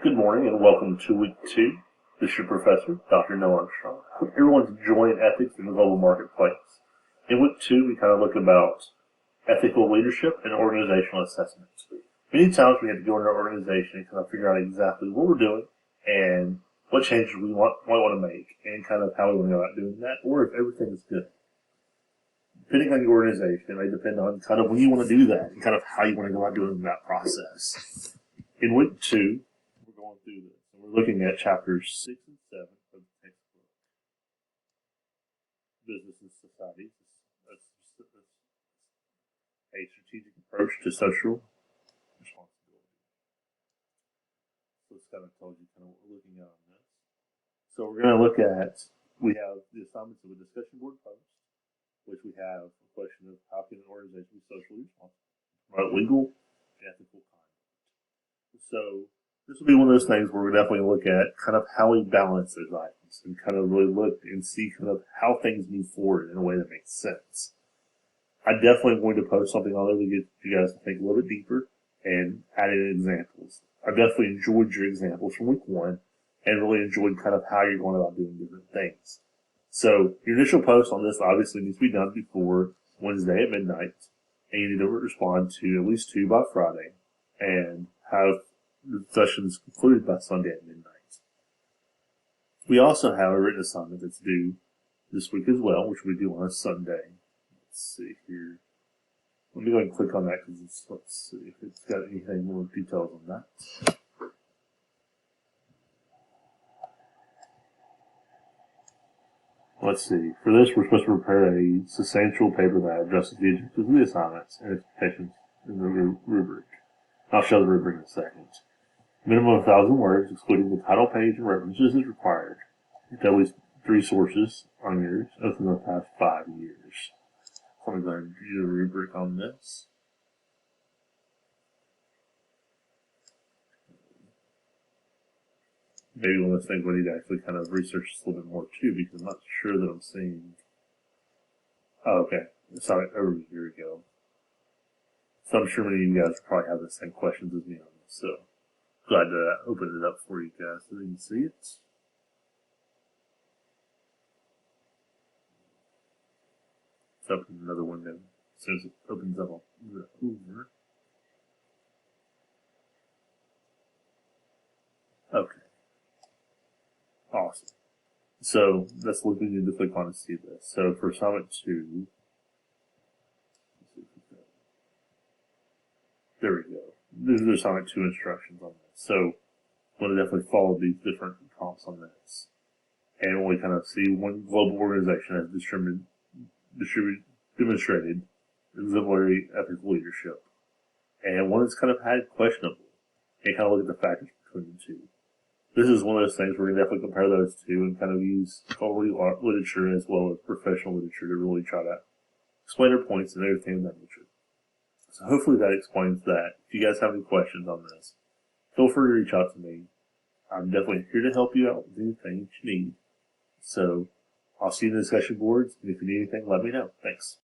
Good morning and welcome to week 2. This is your professor, Dr. Noah Armstrong. Hope everyone's enjoying ethics in the global marketplace. In week 2, we kind of look about ethical leadership and organizational assessment. Many times we have to go into our organization and kind of figure out exactly what we're doing and what changes we might want to make and kind of how we want to go about doing that, or if everything is good. Depending on your organization, it may depend on kind of when you want to do that and kind of how you want to go about doing that process. In week 2, we're going through this, and we're looking at chapters 6 and 7 of the textbook. Business and Society. That's a strategic approach to social responsibility. So it's kind of tells you kind of what we're looking at on this. So we're going to look at, we have the assignments of a discussion board post, which we have a question of how can an organization be socially responsible, promote legal and ethical conduct. So this will be one of those things where we're definitely look at kind of how we balance those items and kind of really look and see kind of how things move forward in a way that makes sense. I definitely going to post something on there to get you guys to think a little bit deeper and add in examples. I definitely enjoyed your examples from week 1 and really enjoyed kind of how you're going about doing different things. So your initial post on this obviously needs to be done before Wednesday at midnight, and you need to respond to at least 2 by Friday and have the sessions concluded by Sunday at midnight. We also have a written assignment that's due this week as well, which we do on a Sunday. Let's see here. Let me go ahead and click on that because let's see if it's got anything more details on that. Let's see. For this, we're supposed to prepare a substantial paper that addresses the objectives of the assignments and expectations in the rubric. I'll show the rubric in a second. Minimum of 1,000 words, excluding the title page and references, is required. With at least 3 sources on yours within the past 5 years. So I'm going to do the rubric on this. Maybe one of those things we need to actually kind of research this a little bit more too, because I'm not sure that I'm seeing. Oh, okay. Sorry, here we go. So I'm sure many of you guys probably have the same questions as me on this. So glad to open it up for you guys so you can see it. Let's open another window. As soon as it opens up, I'll move it over. Okay. Awesome. So that's what we need to click on to see this. So for assignment 2, there we go. These are assignment 2 instructions on this. So I'm going to definitely follow these different prompts on this. And when we kind of see one global organization has demonstrated exemplary ethical leadership, and one that's kind of had questionable, and kind of look at the factors between the two. This is one of those things where we can definitely compare those two and kind of use scholarly literature as well as professional literature to really try to explain their points and everything of that nature. So hopefully that explains that. If you guys have any questions on this, feel free to reach out to me. I'm definitely here to help you out with anything you need. So I'll see you in the discussion boards, and if you need anything, let me know. Thanks.